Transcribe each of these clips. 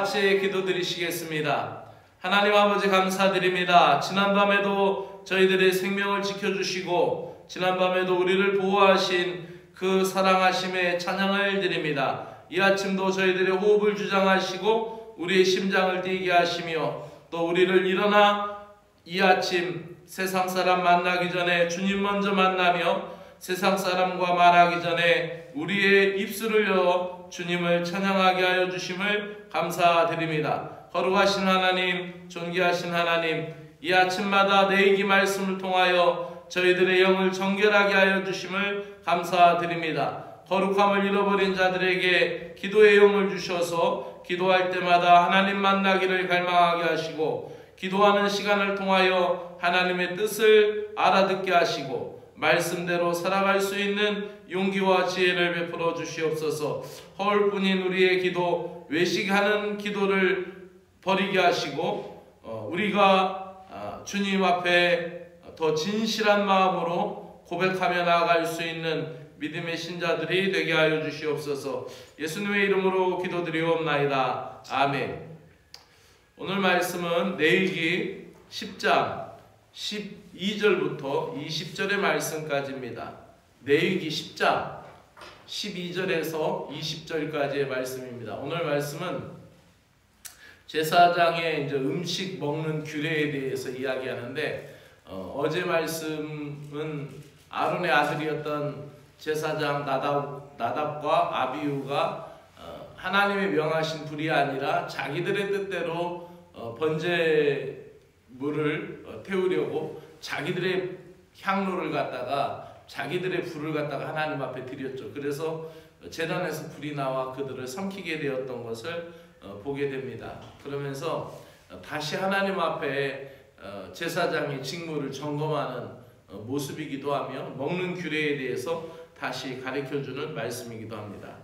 같이 기도드리시겠습니다. 하나님 아버지 감사드립니다. 지난밤에도 저희들의 생명을 지켜주시고 지난밤에도 우리를 보호하신 그 사랑하심에 찬양을 드립니다. 이 아침도 저희들의 호흡을 주장하시고 우리의 심장을 뛰게 하시며 또 우리를 일어나 이 아침 세상 사람 만나기 전에 주님 먼저 만나며 세상 사람과 말하기 전에 우리의 입술을 열어 주님을 찬양하게 하여 주심을 감사드립니다. 거룩하신 하나님, 존귀하신 하나님, 이 아침마다 내일기 말씀을 통하여 저희들의 영을 정결하게 하여 주심을 감사드립니다. 거룩함을 잃어버린 자들에게 기도의 영을 주셔서 기도할 때마다 하나님 만나기를 갈망하게 하시고 기도하는 시간을 통하여 하나님의 뜻을 알아듣게 하시고 말씀대로 살아갈 수 있는 용기와 지혜를 베풀어 주시옵소서. 허울뿐인 우리의 기도, 외식하는 기도를 버리게 하시고 우리가 주님 앞에 더 진실한 마음으로 고백하며 나아갈 수 있는 믿음의 신자들이 되게 하여 주시옵소서. 예수님의 이름으로 기도드리옵나이다. 아멘. 오늘 말씀은 내일기 10장 12절부터 20절의 말씀까지입니다. 내일기 10장 12절에서 20절까지의 말씀입니다. 오늘 말씀은 제사장의 이제 음식 먹는 규례에 대해서 이야기하는데 어제 말씀은 아론의 아들이었던 제사장 나답과 아비후가 하나님의 명하신 불이 아니라 자기들의 뜻대로 번제물을 태우려고 자기들의 향로를 갖다가 자기들의 불을 갖다가 하나님 앞에 드렸죠. 그래서 제단에서 불이 나와 그들을 삼키게 되었던 것을 보게 됩니다. 그러면서 다시 하나님 앞에 제사장의 직무를 점검하는 모습이기도 하며 먹는 규례에 대해서 다시 가르쳐주는 말씀이기도 합니다.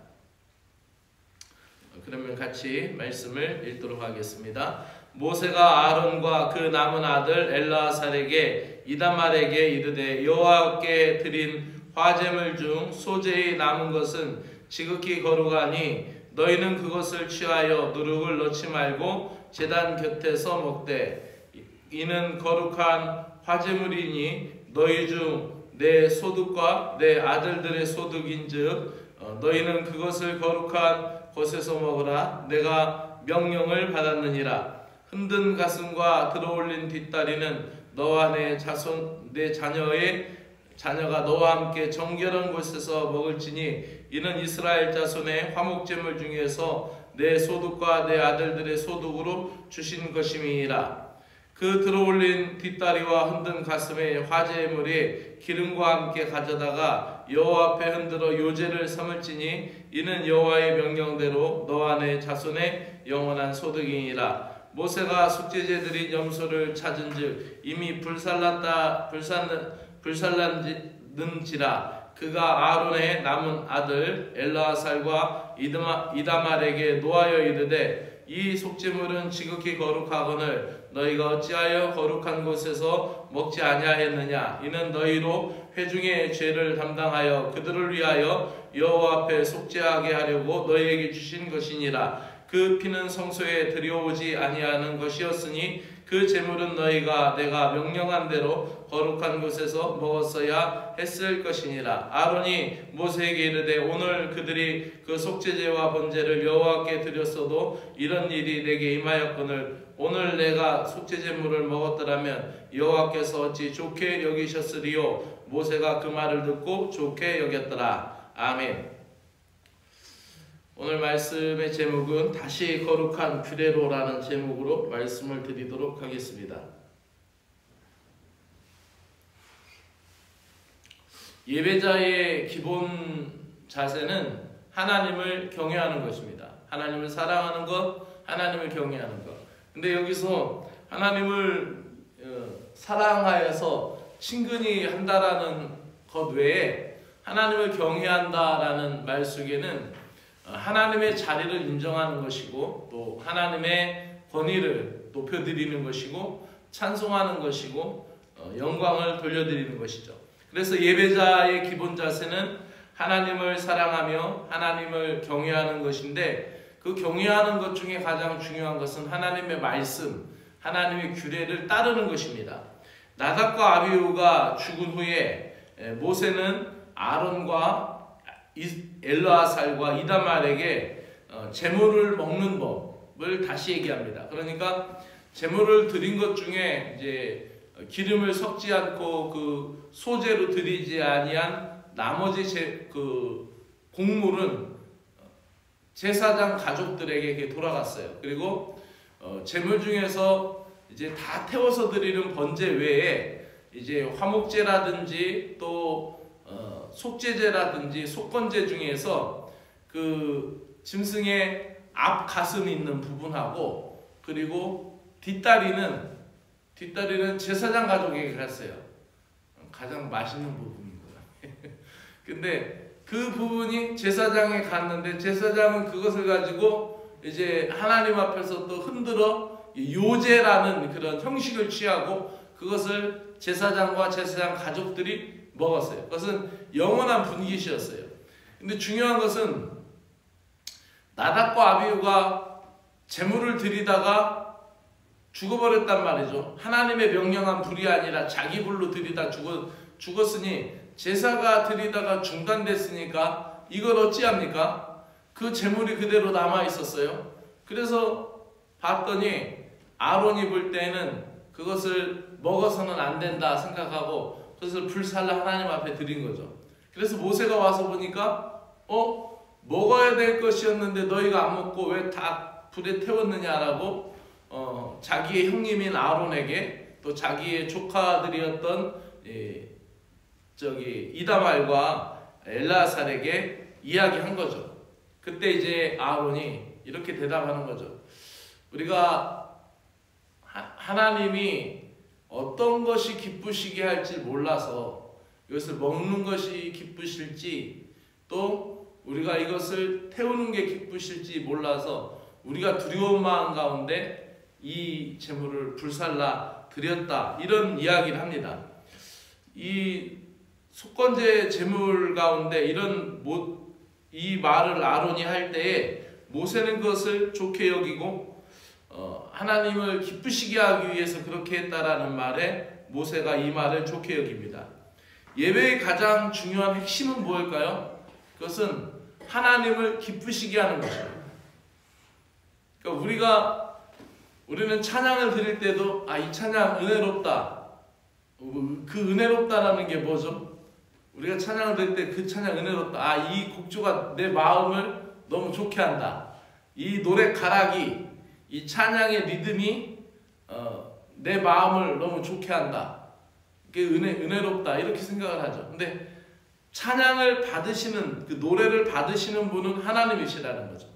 그러면 같이 말씀을 읽도록 하겠습니다. 모세가 아론과 그 남은 아들 엘르아살에게 이다말에게 이르되 여호와께 드린 화제물 중 소재의 남은 것은 지극히 거룩하니 너희는 그것을 취하여 누룩을 넣지 말고 제단 곁에서 먹되 이는 거룩한 화제물이니 너희 중 내 소득과 내 아들들의 소득인즉 너희는 그것을 거룩한 곳에서 먹으라. 내가 명령을 받았느니라. 흔든 가슴과 들어올린 뒷다리는 너와 내 자녀가 너와 함께 정결한 곳에서 먹을지니 이는 이스라엘 자손의 화목제물 중에서 내 소득과 내 아들들의 소득으로 주신 것임이니라. 그 들어올린 뒷다리와 흔든 가슴의 화제물이 기름과 함께 가져다가 여호와 앞에 흔들어 요제를 삼을지니 이는 여호와의 명령대로 너와 내 자손의 영원한 소득이니라. 모세가 속죄제드린 염소를 찾은즉 이미 불살랐는지라. 그가 아론의 남은 아들 엘르아살과 이다말에게 노하여 이르되 이 속죄물은 지극히 거룩하거늘 너희가 어찌하여 거룩한 곳에서 먹지 아니하였느냐. 이는 너희로 회중의 죄를 담당하여 그들을 위하여 여호와 앞에 속죄하게 하려고 너희에게 주신 것이니라. 그 피는 성소에 들여오지 아니하는 것이었으니 그 제물은 너희가 내가 명령한 대로 거룩한 곳에서 먹었어야 했을 것이니라. 아론이 모세에게 이르되 오늘 그들이 그 속죄제와 번제를 여호와께 드렸어도 이런 일이 내게 임하였거늘 오늘 내가 속죄제물을 먹었더라면 여호와께서 어찌 좋게 여기셨으리요. 모세가 그 말을 듣고 좋게 여겼더라. 아멘. 오늘 말씀의 제목은 다시 거룩한 규례로라는 제목으로 말씀을 드리도록 하겠습니다. 예배자의 기본 자세는 하나님을 경외하는 것입니다. 하나님을 사랑하는 것, 하나님을 경외하는 것. 근데 여기서 하나님을 사랑하여서 친근히 한다라는 것 외에 하나님을 경외한다라는 말 속에는 하나님의 자리를 인정하는 것이고 또 하나님의 권위를 높여드리는 것이고 찬송하는 것이고 영광을 돌려드리는 것이죠. 그래서 예배자의 기본 자세는 하나님을 사랑하며 하나님을 경외하는 것인데 그 경외하는 것 중에 가장 중요한 것은 하나님의 말씀, 하나님의 규례를 따르는 것입니다. 나답과 아비후가 죽은 후에 모세는 아론과 엘르아살과 이다말에게 제물을 먹는 법을 다시 얘기합니다. 그러니까 제물을 드린 것 중에 이제 기름을 섞지 않고 그 소제로 드리지 아니한 나머지 그 곡물은 제사장 가족들에게 돌아갔어요. 그리고 제물 중에서 이제 다 태워서 드리는 번제 외에 이제 화목제라든지 또 속죄제라든지 속건제 중에서 그 짐승의 앞 가슴이 있는 부분하고 그리고 뒷다리는 제사장 가족에게 갔어요. 가장 맛있는 부분인 거야. 근데 그 부분이 제사장에 갔는데 제사장은 그것을 가지고 이제 하나님 앞에서 또 흔들어 요제라는 그런 형식을 취하고 그것을 제사장과 제사장 가족들이 먹었어요. 그것은 영원한 분깃이었어요. 근데 중요한 것은 나답과 아비후가 제물을 드리다가 죽어버렸단 말이죠. 하나님의 명령한 불이 아니라 자기 불로 드리다 죽었으니 제사가 드리다가 중단됐으니까 이걸 어찌합니까? 그 제물이 그대로 남아 있었어요. 그래서 봤더니 아론이 볼 때는 그것을 먹어서는 안 된다 생각하고 그것을 불살라 하나님 앞에 드린 거죠. 그래서 모세가 와서 보니까 먹어야 될 것이었는데 너희가 안 먹고 왜 다 불에 태웠느냐라고 자기의 형님인 아론에게 또 자기의 조카들이었던 이다말과 엘르아살에게 이야기한 거죠. 그때 이제 아론이 이렇게 대답하는 거죠. 우리가 하나님이 어떤 것이 기쁘시게 할지 몰라서 이것을 먹는 것이 기쁘실지 또 우리가 이것을 태우는 게 기쁘실지 몰라서 우리가 두려운 마음 가운데 이 제물을 불살라 드렸다 이런 이야기를 합니다. 이 속건제 제물 가운데 이 말을 아론이 할 때에 모세는 그것을 좋게 여기고 하나님을 기쁘시게 하기 위해서 그렇게 했다라는 말에 모세가 이 말을 좋게 여깁니다. 예배의 가장 중요한 핵심은 뭘까요? 그것은 하나님을 기쁘시게 하는 것입니다. 그러니까 우리는 찬양을 드릴 때도 이 찬양 은혜롭다. 그 은혜롭다라는 게 뭐죠? 우리가 찬양을 드릴 때 그 찬양 은혜롭다. 이 곡조가 내 마음을 너무 좋게 한다. 이 노래 가락이 이 찬양의 리듬이 내 마음을 너무 좋게 한다. 그게 은혜롭다 이렇게 생각을 하죠. 근데 찬양을 받으시는 그 노래를 받으시는 분은 하나님이시라는 거죠.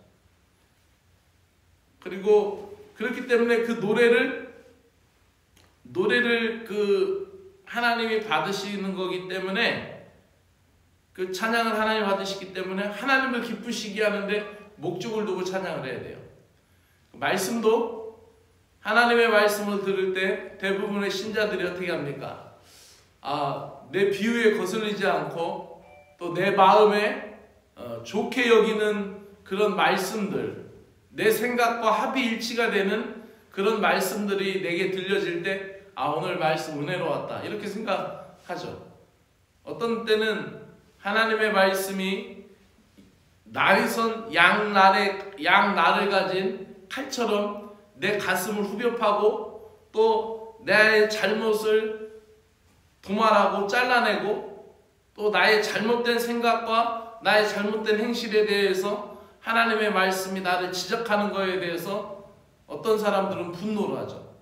그리고 그렇기 때문에 그 노래를 그 하나님이 받으시는 거기 때문에 그 찬양을 하나님이 받으시기 때문에 하나님을 기쁘시게 하는데 목적을 두고 찬양을 해야 돼요. 말씀도 하나님의 말씀을 들을 때 대부분의 신자들이 어떻게 합니까? 내 비유에 거슬리지 않고 또 내 마음에 좋게 여기는 그런 말씀들, 내 생각과 합이일치가 되는 그런 말씀들이 내게 들려질 때 오늘 말씀 은혜로웠다 이렇게 생각하죠. 어떤 때는 하나님의 말씀이 날선 양날을 가진 칼처럼 내 가슴을 후벼 파고 또 내 잘못을 도말하고 잘라내고 또 나의 잘못된 생각과 나의 잘못된 행실에 대해서 하나님의 말씀이 나를 지적하는 것에 대해서 어떤 사람들은 분노를 하죠.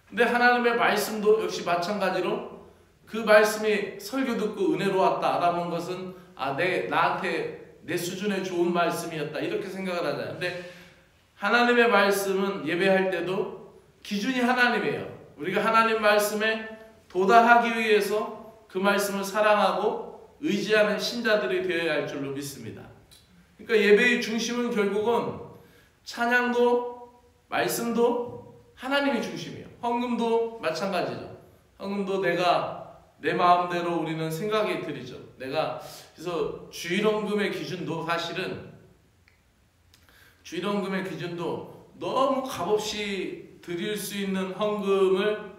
근데 하나님의 말씀도 역시 마찬가지로 그 말씀이 설교 듣고 은혜로웠다라는 것은 나한테 내 수준의 좋은 말씀이었다 이렇게 생각을 하잖아요. 근데 하나님의 말씀은 예배할 때도 기준이 하나님이에요. 우리가 하나님 말씀에 도달하기 위해서 그 말씀을 사랑하고 의지하는 신자들이 되어야 할 줄로 믿습니다. 그러니까 예배의 중심은 결국은 찬양도 말씀도 하나님이 중심이에요. 헌금도 마찬가지죠. 헌금도 내 마음대로 우리는 생각이 드리죠. 그래서 주일헌금의 기준도 사실은 주일헌금의 기준도 너무 값없이 드릴 수 있는 헌금을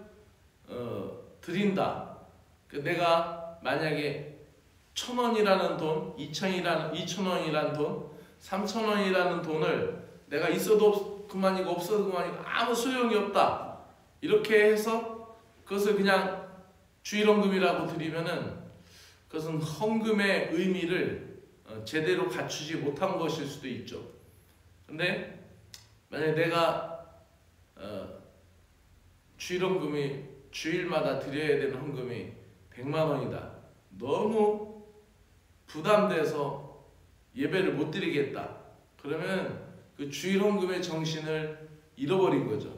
드린다. 내가 만약에 1,000원이라는 돈, 2,000원이라는 돈, 3,000원이라는 돈을 내가 있어도 그만이고 없어도 그만이고 아무 소용이 없다. 이렇게 해서 그것을 그냥 주일헌금이라고 드리면은 그것은 헌금의 의미를 제대로 갖추지 못한 것일 수도 있죠. 근데 만약에 내가 주일헌금이 주일마다 드려야 되는 헌금이 100만 원이다. 너무 부담돼서 예배를 못 드리겠다. 그러면 그 주일헌금의 정신을 잃어버린 거죠.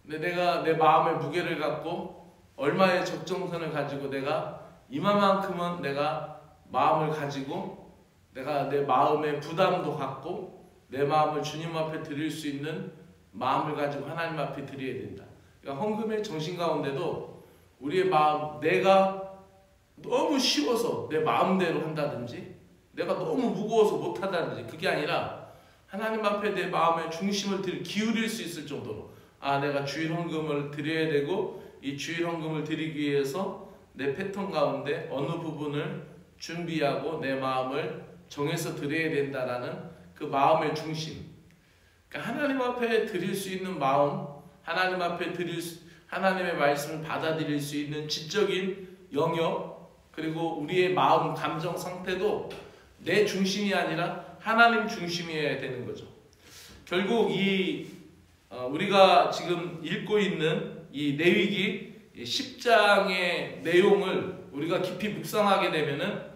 근데 내가 내 마음의 무게를 갖고 얼마의 적정선을 가지고 내가 이만큼은 내가 마음을 가지고 내가 내 마음의 부담도 갖고 내 마음을 주님 앞에 드릴 수 있는 마음을 가지고 하나님 앞에 드려야 된다. 그러니까 헌금의 정신 가운데도 우리의 마음, 내가 너무 쉬워서 내 마음대로 한다든지 내가 너무 무거워서 못한다든지 그게 아니라 하나님 앞에 내 마음의 중심을 기울일 수 있을 정도로 내가 주일헌금을 드려야 되고 이 주일헌금을 드리기 위해서 내 패턴 가운데 어느 부분을 준비하고 내 마음을 정해서 드려야 된다라는 그 마음의 중심. 그러니까 하나님 앞에 드릴 수 있는 마음, 하나님 앞에 하나님의 말씀을 받아들일 수 있는 지적인 영역, 그리고 우리의 마음, 감정 상태도 내 중심이 아니라 하나님 중심이어야 되는 거죠. 결국 우리가 지금 읽고 있는 이 레위기 10장의 내용을 우리가 깊이 묵상하게 되면은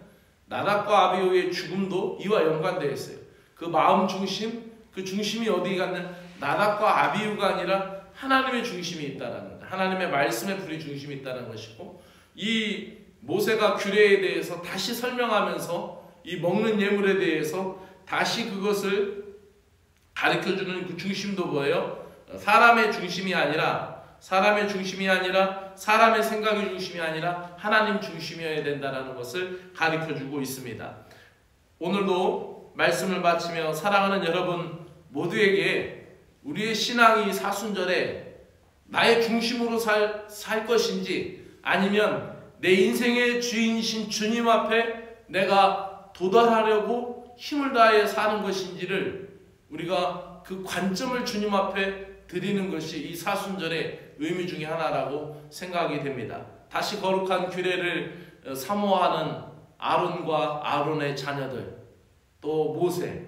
나답과 아비후의 죽음도 이와 연관되어 있어요. 그 마음 중심, 그 중심이 어디 갔냐? 나답과 아비후가 아니라 하나님의 중심이 있다라는, 하나님의 말씀의 불이 중심이 있다는 것이고, 이 모세가 규례에 대해서 다시 설명하면서 이 먹는 예물에 대해서 다시 그것을 가르쳐주는 그 중심도 뭐예요? 사람의 중심이 아니라 사람의 생각의 중심이 아니라 하나님 중심이어야 된다는 것을 가르쳐주고 있습니다. 오늘도 말씀을 마치며 사랑하는 여러분 모두에게 우리의 신앙이 사순절에 나의 중심으로 살 것인지 아니면 내 인생의 주인이신 주님 앞에 내가 도달하려고 힘을 다해 사는 것인지를 우리가 그 관점을 주님 앞에 드리는 것이 이 사순절의 의미 중에 하나라고 생각이 됩니다. 다시 거룩한 규례를 사모하는 아론과 아론의 자녀들, 또 모세,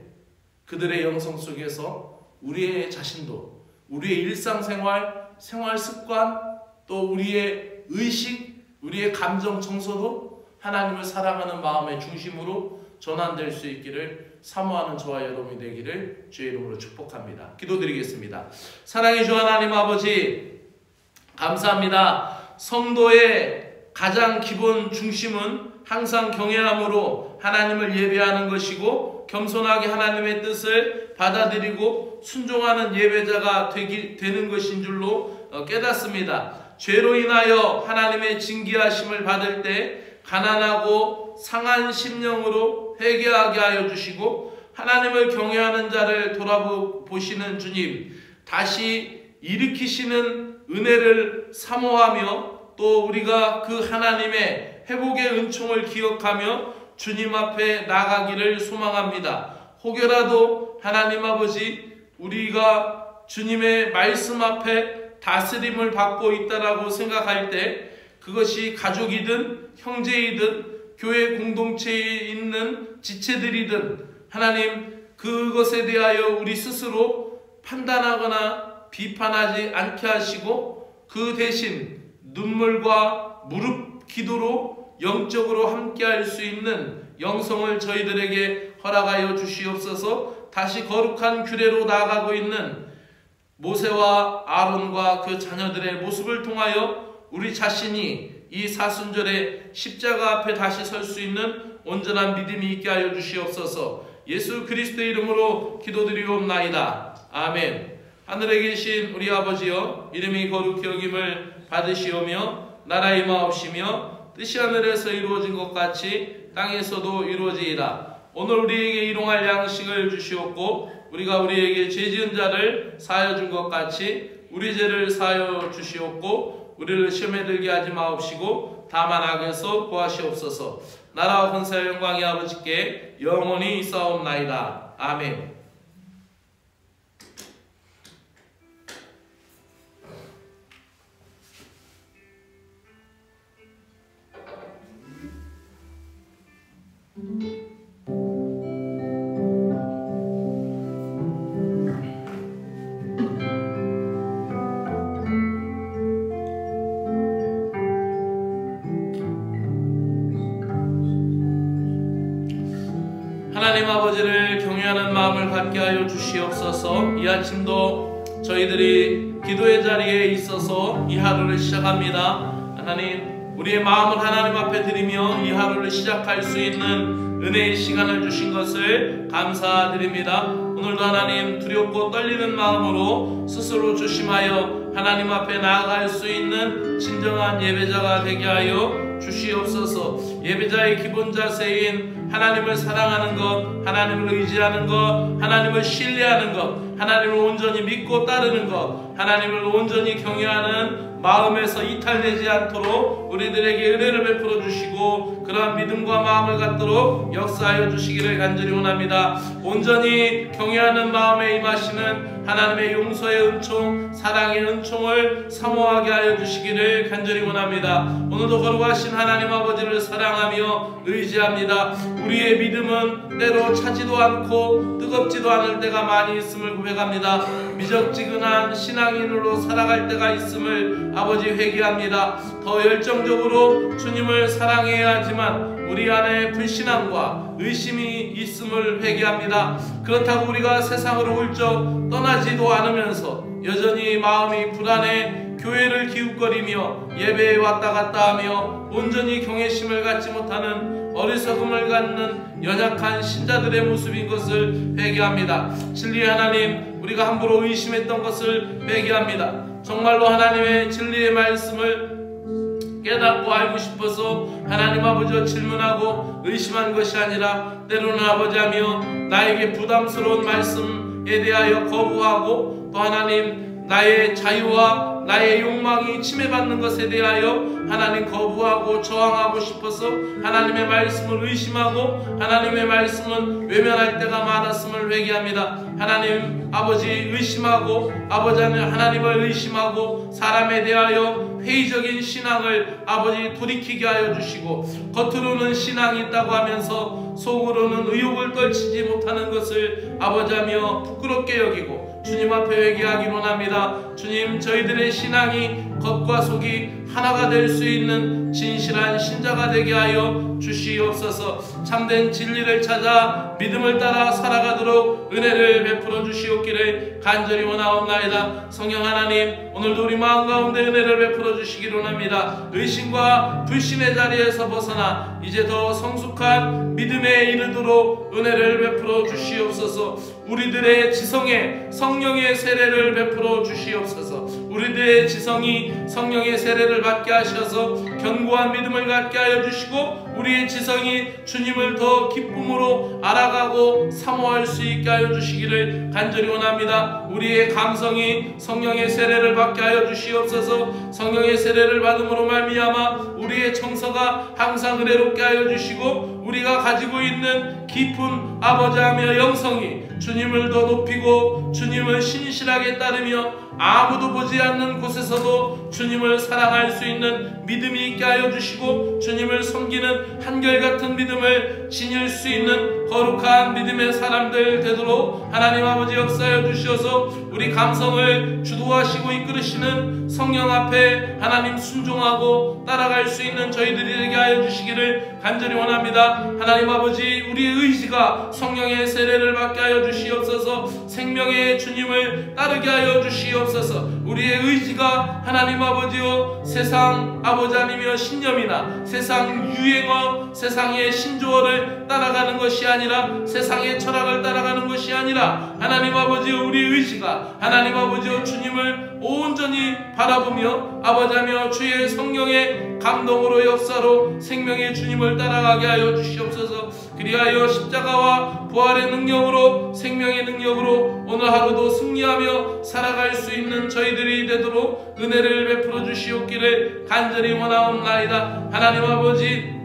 그들의 영성 속에서 우리의 자신도, 우리의 일상생활, 생활습관, 또 우리의 의식, 우리의 감정 정서도 하나님을 사랑하는 마음의 중심으로 전환될 수 있기를 사모하는 저와 여러분이 되기를 주의 이름으로 축복합니다. 기도드리겠습니다. 사랑의 주 하나님 아버지, 감사합니다. 성도의 가장 기본 중심은 항상 경외함으로 하나님을 예배하는 것이고, 겸손하게 하나님의 뜻을 받아들이고 순종하는 예배자가 되는 것인 줄로 깨닫습니다. 죄로 인하여 하나님의 징계하심을 받을 때 가난하고 상한 심령으로 회개하게 하여 주시고, 하나님을 경외하는 자를 돌아보시는 주님, 다시 일으키시는 은혜를 사모하며 또 우리가 그 하나님의 회복의 은총을 기억하며 주님 앞에 나가기를 소망합니다. 혹여라도 하나님 아버지, 우리가 주님의 말씀 앞에 다스림을 받고 있다라고 생각할 때 그것이 가족이든 형제이든 교회 공동체에 있는 지체들이든 하나님, 그것에 대하여 우리 스스로 판단하거나 비판하지 않게 하시고 그 대신 눈물과 무릎 기도로 영적으로 함께할 수 있는 영성을 저희들에게 허락하여 주시옵소서. 다시 거룩한 규례로 나아가고 있는 모세와 아론과 그 자녀들의 모습을 통하여 우리 자신이 이 사순절의 십자가 앞에 다시 설 수 있는 온전한 믿음이 있게 하여 주시옵소서. 예수 그리스도의 이름으로 기도드리옵나이다. 아멘. 하늘에 계신 우리 아버지여, 이름이 거룩히 여김을 받으시오며 나라의 마옵시며 뜻이 하늘에서 이루어진 것 같이 땅에서도 이루어지이다. 오늘 우리에게 일용할 양식을 주시옵고 우리가 우리에게 죄지은 자를 사하여 준 것 같이 우리 죄를 사하여 주시옵고 우리를 시험에 들게 하지 마옵시고 다만 악에서 구하시옵소서. 나라와 권세와 영광이 아버지께 영원히 있사옵나이다. 아멘. 하나님 아버지를 경외하는 마음을 갖게 하여 주시옵소서. 이 아침도 저희들이 기도의 자리에 있어서 이 하루를 시작합니다. 하나님, 우리의 마음을 하나님 앞에 드리며 이 하루를 시작할 수 있는 은혜의 시간을 주신 것을 감사드립니다. 오늘도 하나님 두렵고 떨리는 마음으로 스스로 조심하여 하나님 앞에 나아갈 수 있는 진정한 예배자가 되게 하여 주시옵소서. 예배자의 기본 자세인 하나님을 사랑하는 것, 하나님을 의지하는 것, 하나님을 신뢰하는 것, 하나님을 온전히 믿고 따르는 것, 하나님을 온전히 경외하는 마음에서 이탈되지 않도록 우리들에게 은혜를 베풀어 주시고 그러한 믿음과 마음을 갖도록 역사하여 주시기를 간절히 원합니다. 온전히 경외하는 마음에 임하시는 하나님의 용서의 은총, 사랑의 은총을 사모하게 하여 주시기를 간절히 원합니다. 오늘도 거룩하신 하나님 아버지를 사랑하며 의지합니다. 우리의 믿음은 때로 차지도 않고 뜨겁지도 않을 때가 많이 있음을 고백합니다. 미적지근한 신앙인으로 살아갈 때가 있음을 아버지 회개합니다. 더 열정적으로 주님을 사랑해야 하지만 우리 안에 불신앙과 의심이 있음을 회개합니다. 그렇다고 우리가 세상으로 훌쩍 떠나지도 않으면서 여전히 마음이 불안해 교회를 기웃거리며 예배에 왔다 갔다 하며 온전히 경외심을 갖지 못하는 어리석음을 갖는 연약한 신자들의 모습인 것을 회개합니다. 진리의 하나님, 우리가 함부로 의심했던 것을 회개합니다. 정말로 하나님의 진리의 말씀을 깨닫고 알고 싶어서 하나님 아버지와 질문하고 의심한 것이 아니라 때로는 아버지하며 나에게 부담스러운 말씀에 대하여 거부하고 또 하나님 나의 자유와 나의 욕망이 침해받는 것에 대하여 하나님 거부하고 저항하고 싶어서 하나님의 말씀을 의심하고 하나님의 말씀은 외면할 때가 많았음을 회개합니다. 하나님 아버지 의심하고 아버지 하나님을 의심하고 사람에 대하여 회의적인 신앙을 아버지 돌이키게 하여 주시고 겉으로는 신앙이 있다고 하면서 속으로는 의욕을 떨치지 못하는 것을 아버지하며 부끄럽게 여기고 주님 앞에 회개하기 원합니다. 주님, 저희들의 신앙이 겉과 속이 하나가 될 수 있는 진실한 신자가 되게 하여 주시옵소서. 참된 진리를 찾아 믿음을 따라 살아가도록 은혜를 베풀어 주시옵기를 간절히 원하옵나이다. 성령 하나님, 오늘도 우리 마음 가운데 은혜를 베풀어 주시기를 원합니다. 의심과 불신의 자리에서 벗어나 이제 더 성숙한 믿음에 이르도록 은혜를 베풀어 주시옵소서. 우리들의 지성에 성령의 세례를 베풀어 주시옵소서. 우리들의 지성이 성령의 세례를 받게 하셔서 견고한 믿음을 갖게 하여 주시고 우리의 지성이 주님을 더 기쁨으로 알아가고 사모할 수 있게 하여 주시기를 간절히 원합니다. 우리의 감성이 성령의 세례를 받게 하여 주시옵소서. 성령의 세례를 받음으로 말미암아 우리의 정서가 항상 은혜롭게 하여 주시고 우리가 가지고 있는 깊은 아버지하며 영성이 주님을 더 높이고 주님을 신실하게 따르며 아무도 보지 않는 곳에서도 주님을 사랑할 수 있는 믿음이 있게 하여 주시고 주님을 섬기는 한결같은 믿음을 지닐 수 있는 거룩한 믿음의 사람들 되도록 하나님 아버지 역사하여 주셔서 우리 감성을 주도하시고 이끌으시는 성령 앞에 하나님 순종하고 따라갈 수 있는 저희들이 되게 하여 주시기를 간절히 원합니다. 하나님 아버지, 우리의 성령의 세례를 받게 하여 주시옵소서. 생명의 주님을 따르게 하여 주시옵소서. 주시옵소서. 우리의 의지가 하나님 아버지요 세상 아버지 하나님이여 신념이나 세상 유행어 세상의 신조어를 따라가는 것이 아니라 세상의 철학을 따라가는 것이 아니라 하나님 아버지요 우리의 의지가 하나님 아버지요 주님을 온전히 바라보며 아버지하며 주의 성령의 감동으로 역사로 생명의 주님을 따라가게 하여 주시옵소서. 그리하여 십자가와 부활의 능력으로 생명의 능력으로 오늘 하루도 승리하며 살아갈 수 있는 저희들이 되도록 은혜를 베풀어 주시옵기를 간절히 원하옵나이다. 하나님 아버지,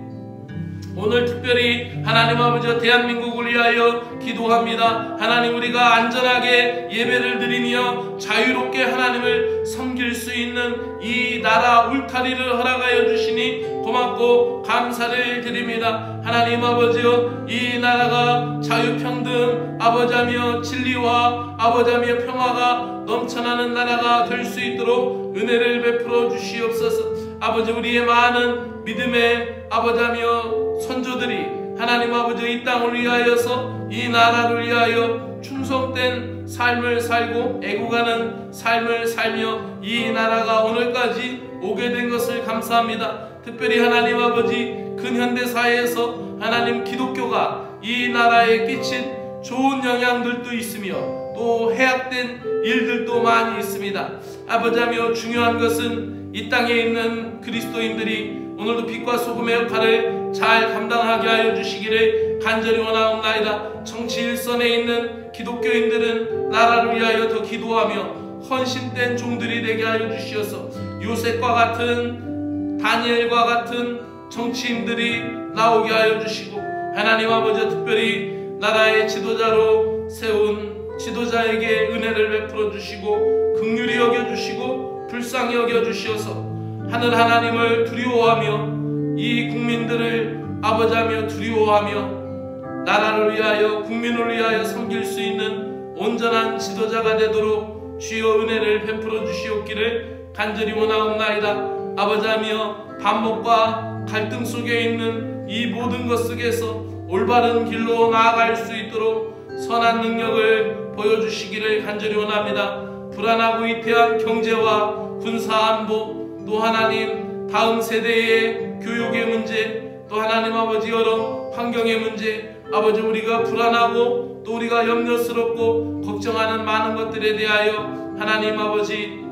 오늘 특별히 하나님 아버지 대한민국을 위하여 기도합니다. 하나님, 우리가 안전하게 예배를 드리며 자유롭게 하나님을 섬길 수 있는 이 나라 울타리를 허락하여 주시니 고맙고 감사를 드립니다. 하나님 아버지여, 이 나라가 자유평등 아버지하며 진리와 아버지하며 평화가 넘쳐나는 나라가 될 수 있도록 은혜를 베풀어 주시옵소서. 아버지, 우리의 많은 믿음의 아버지하며 선조들이 하나님 아버지 이 땅을 위하여서 이 나라를 위하여 충성된 삶을 살고 애국하는 삶을 살며 이 나라가 오늘까지 오게 된 것을 감사합니다. 특별히 하나님 아버지 근현대사회에서 하나님 기독교가 이 나라에 끼친 좋은 영향들도 있으며 또 해악된 일들도 많이 있습니다. 아버지하며 중요한 것은 이 땅에 있는 그리스도인들이 오늘도 빛과 소금의 역할을 잘 감당하게 하여 주시기를 간절히 원하옵나이다. 정치 일선에 있는 기독교인들은 나라를 위하여 더 기도하며 헌신된 종들이 되게 하여 주시어서 요셉과 같은 다니엘과 같은 정치인들이 나오게 하여 주시고 하나님 아버지 특별히 나라의 지도자로 세운 지도자에게 은혜를 베풀어 주시고 긍휼히 여겨 주시고 불쌍히 여겨 주시어서 하늘 하나님을 두려워하며 이 국민들을 아버지하며 두려워하며 나라를 위하여 국민을 위하여 섬길 수 있는 온전한 지도자가 되도록 주여 은혜를 베풀어 주시옵기를 간절히 원하옵나이다. 아버지하며 반목과 갈등 속에 있는 이 모든 것 속에서 올바른 길로 나아갈 수 있도록 선한 능력을 보여주시기를 간절히 원합니다. 불안하고 위태한 경제와 군사안보, 또 하나님 다음 세대의 교육의 문제, 또 하나님 아버지 여러 환경의 문제, 아버지 우리가 불안하고 또 우리가 염려스럽고 걱정하는 많은 것들에 대하여 하나님 아버지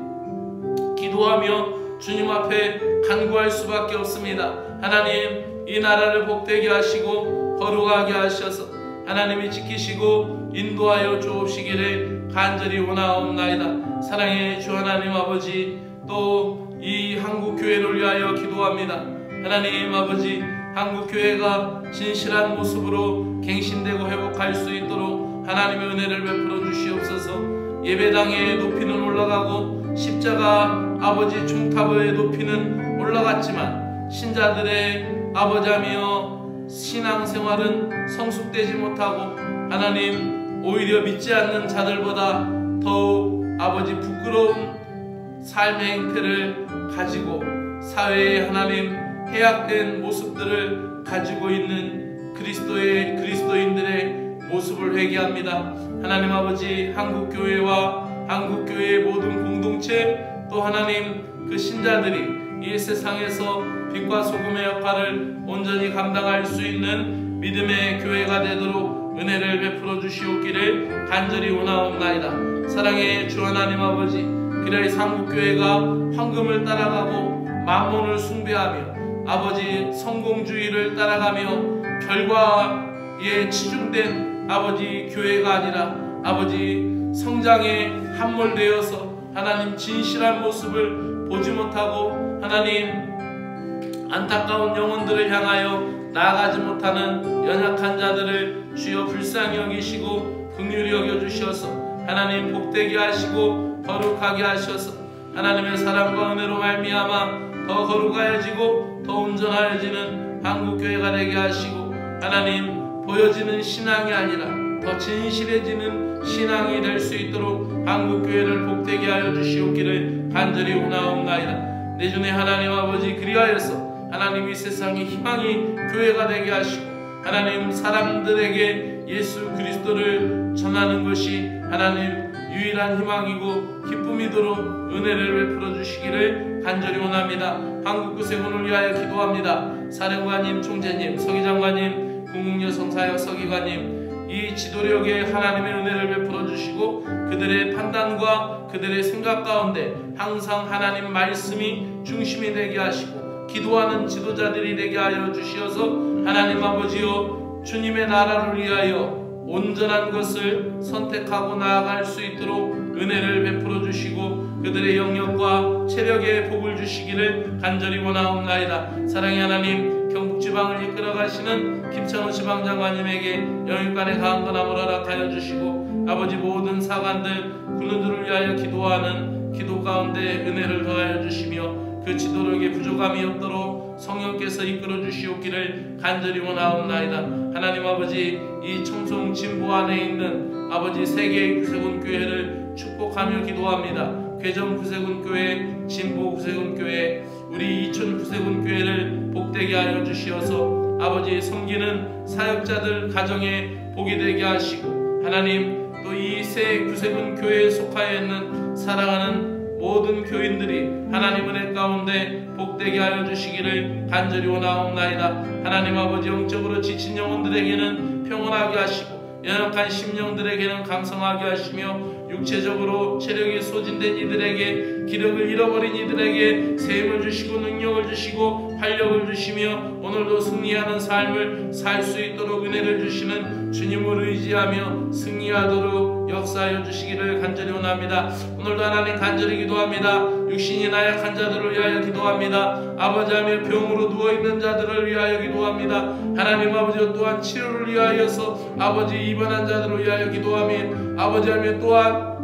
기도하며 주님 앞에 간구할 수밖에 없습니다. 하나님, 이 나라를 복되게 하시고 거룩하게 하셔서 하나님이 지키시고 인도하여 주옵시기를 간절히 원하옵나이다. 사랑의 주 하나님 아버지, 또 이 한국교회를 위하여 기도합니다. 하나님 아버지, 한국교회가 진실한 모습으로 갱신되고 회복할 수 있도록 하나님의 은혜를 베풀어 주시옵소서. 예배당의 높이는 올라가고 십자가 아버지 중탑의 높이는 올라갔지만 신자들의 아버지하며 신앙생활은 성숙되지 못하고 하나님 오히려 믿지 않는 자들보다 더욱 아버지 부끄러운 삶의 행태를 가지고 사회에 하나님 해악된 모습들을 가지고 있는 그리스도인들의 모습을 회개합니다. 하나님 아버지, 한국교회와 한국교회의 모든 공동체, 또 하나님 그 신자들이 이 세상에서 빛과 소금의 역할을 온전히 감당할 수 있는 믿음의 교회가 되도록 은혜를 베풀어 주시옵기를 간절히 원하옵나이다. 사랑의 주 하나님 아버지, 그리하여 한국교회가 황금을 따라가고 만몬을 숭배하며 아버지 성공주의를 따라가며 결과에 치중된 아버지 교회가 아니라 아버지 성장에 함몰되어서 하나님 진실한 모습을 보지 못하고 하나님 안타까운 영혼들을 향하여 나아가지 못하는 연약한 자들을 주여 불쌍히 여기시고 긍휼히 여겨주셔서 하나님 복되게 하시고 거룩하게 하셔서 하나님의 사랑과 은혜로 말미암아 더 거룩하여지고 더 온전하여지는 한국교회가 되게 하시고 하나님 보여지는 신앙이 아니라 더 진실해지는 신앙이 될 수 있도록 한국교회를 복되게 하여 주시옵기를 간절히 원하옵나이다. 내주의 하나님 아버지, 그리하여서 하나님 이 세상의 희망이 교회가 되게 하시고 하나님 사람들에게 예수 그리스도를 전하는 것이 하나님 유일한 희망이고 기쁨이도록 은혜를 베풀어 주시기를 간절히 원합니다. 한국구세군을 위하여 기도합니다. 사령관님, 총재님, 서기장관님, 국무여성사역 서기관님, 이 지도력에 하나님의 은혜를 베풀어 주시고 그들의 판단과 그들의 생각 가운데 항상 하나님 말씀이 중심이 되게 하시고 기도하는 지도자들이 되게 하여 주시어서 하나님 아버지여 주님의 나라를 위하여 온전한 것을 선택하고 나아갈 수 있도록 은혜를 베풀어 주시고 그들의 영역과 체력에 복을 주시기를 간절히 원하옵나이다. 사랑의 하나님, 경북지방을 이끌어 가시는 김찬호 지방장관님에게 영육간의 강한 권함을 허락하여 주시고 아버지 모든 사관들, 군우들을 위하여 기도하는 기도 가운데 은혜를 더하여 주시며 그 지도력에 부족함이 없도록 성령께서 이끌어 주시옵기를 간절히 원하옵나이다. 하나님 아버지, 이 청송 진보 안에 있는 아버지 세계의 구세군교회를 축복하며 기도합니다. 괴정 구세군교회, 진보 구세군교회, 우리 이천 구세군교회를 복되게 하여 주시어서 아버지 섬기는 사역자들 가정에 복이 되게 하시고 하나님 또 이 새 구세군교회에 속하여 있는 사랑하는 모든 교인들이 하나님 은혜 가운데 복되게 하여 주시기를 간절히 원하옵나이다. 하나님 아버지, 영적으로 지친 영혼들에게는 평온하게 하시고 연약한 심령들에게는 강성하게 하시며 육체적으로 체력이 소진된 이들에게, 기력을 잃어버린 이들에게 셈을 주시고 능력을 주시고 활력을 주시며 오늘도 승리하는 삶을 살 수 있도록 은혜를 주시는 주님을 의지하며 승리하도록 역사하여 주시기를 간절히 원합니다. 오늘도 하나님 간절히 기도합니다. 육신이 나약한 자들을 위하여 기도합니다. 아버지하며 병으로 누워있는 자들을 위하여 기도합니다. 하나님 아버지 또한 치료를 위하여서 아버지 입원한 자들을 위하여 기도하며 아버지하며 또한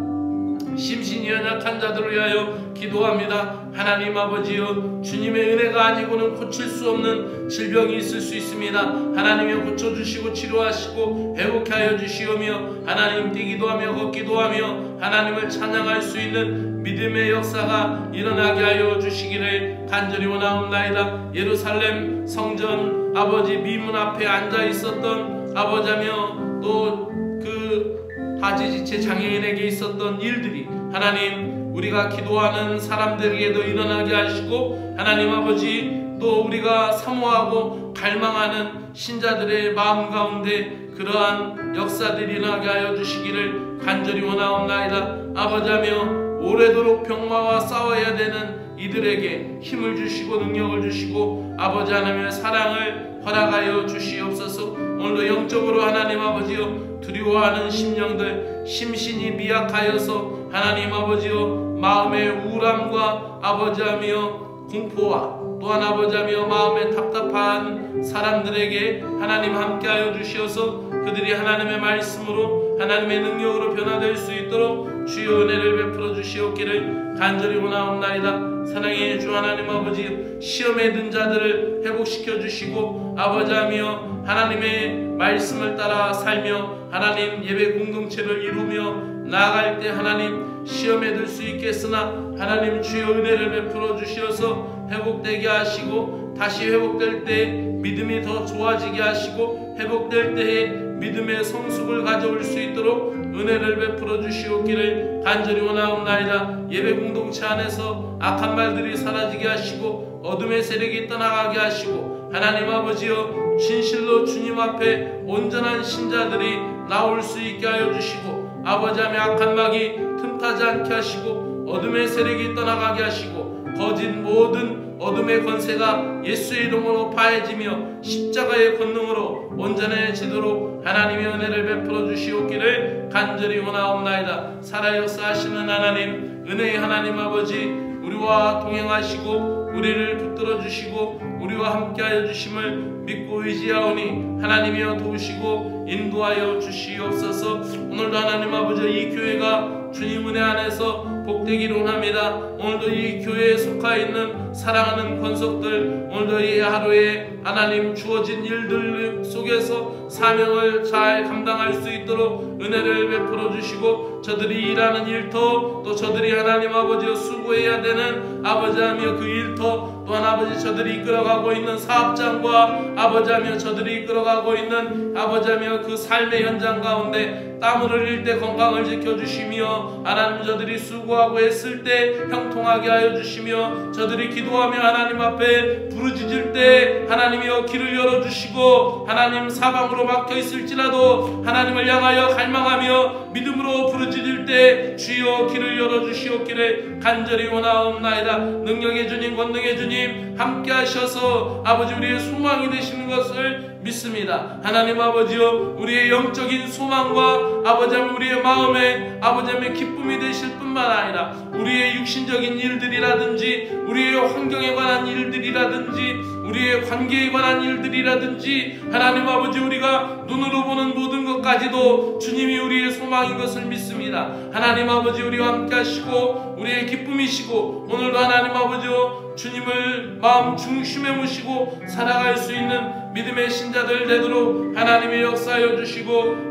심신이 연약한 자들을 위하여 기도합니다. 하나님 아버지여, 주님의 은혜가 아니고는 고칠 수 없는 질병이 있을 수 있습니다. 하나님이 고쳐주시고 치료하시고 회복케 하여 주시오며 하나님 뛰기도 하며 걷기도 하며 하나님을 찬양할 수 있는 믿음의 역사가 일어나게 하여 주시기를 간절히 원하옵나이다. 예루살렘 성전 아버지 미문 앞에 앉아 있었던 아버지하며 또 그 하지지체 장애인에게 있었던 일들이 하나님 우리가 기도하는 사람들에게도 일어나게 하시고 하나님 아버지 또 우리가 사모하고 갈망하는 신자들의 마음 가운데 그러한 역사들이 일어나게 하여 주시기를 간절히 원하옵나이다. 아버지하며 오래도록 병마와 싸워야 되는 이들에게 힘을 주시고 능력을 주시고 아버지 하나님의 사랑을 허락하여 주시옵소서. 오늘도 영적으로 하나님 아버지여 두려워하는 심령들, 심신이 미약하여서 하나님 아버지여 마음의 우울함과 아버지하며 공포와 또한 아버지하며 마음에 답답한 사람들에게 하나님 함께하여 주시어서 그들이 하나님의 말씀으로 하나님의 능력으로 변화될 수 있도록 주의 은혜를 베풀어 주시옵기를 간절히 원하옵나이다. 사랑의 주 하나님 아버지, 시험에 든 자들을 회복시켜 주시고 아버지하며 하나님의 말씀을 따라 살며 하나님 예배 공동체를 이루며 나아갈 때 하나님 시험에 들 수 있겠으나 하나님 주의 은혜를 베풀어 주시어서 회복되게 하시고 다시 회복될 때 믿음이 더 좋아지게 하시고 회복될 때에 믿음의 성숙을 가져올 수 있도록 은혜를 베풀어 주시옵기를 간절히 원하옵나이다. 예배 공동체 안에서 악한 말들이 사라지게 하시고 어둠의 세력이 떠나가게 하시고 하나님 아버지여 진실로 주님 앞에 온전한 신자들이 나올 수 있게 하여 주시고 아버지함의 악한 막이 틈타지 않게 하시고 어둠의 세력이 떠나가게 하시고 거짓 모든 어둠의 권세가 예수의 이름으로 파해지며 십자가의 권능으로 온전해지도록 하나님의 은혜를 베풀어 주시옵기를 간절히 원하옵나이다. 살아 역사하시는 하나님, 은혜의 하나님 아버지, 우리와 동행하시고 우리를 붙들어 주시고 우리와 함께하여 주심을 믿고 의지하오니 하나님이여 도우시고 인도하여 주시옵소서. 오늘도 하나님 아버지 이 교회가 주님 은혜 안에서 복되기를 원합니다. 오늘도 이 교회에 속하 있는 사랑하는 권속들, 오늘도 이 하루에 하나님 주어진 일들 속에서 사명을 잘 감당할 수 있도록 은혜를 베풀어 주시고 저들이 일하는 일터 또 저들이 하나님 아버지여 수고해야 되는 아버지하며 그 일터 또 또한 아버지 저들이 이끌어가고 있는 사업장과 아버지하며 저들이 이끌어가고 있는 아버지하며 그 삶의 현장 가운데 땀을 흘릴 때 건강을 지켜주시며 하나님 저들이 수고하고 애쓸 때 형통하게 하여 주시며 저들이 기도하며 하나님 앞에 부르짖을 때 하나님이여 길을 열어주시고 하나님 사방으로 막혀있을지라도 하나님을 향하여 갈망하며 믿음으로 부르짖을 때 주여 길을 열어주시옵기를 간절히 원하옵나이다. 능력의 주님 권능의 주님 함께 하셔서 아버지 우리의 소망이 되시는 것을 믿습니다. 하나님 아버지여 우리의 영적인 소망과 아버지 우리의 마음에 아버지 기쁨이 되실 뿐만 아니라 우리의 육신적인 일들이라든지 우리의 환경에 관한 일들이라든지 우리의 관계에 관한 일들이라든지 하나님 아버지 우리가 눈으로 보는 모든 것까지도 주님이 우리의 소망인 것을 믿습니다. 하나님 아버지 우리와 함께 하시고 우리의 기쁨이시고 오늘도 하나님 아버지여 주님을 마음 중심에 모시고 살아갈 수 있는 믿음의 신자들 되도록 하나님의 역사하여 주시고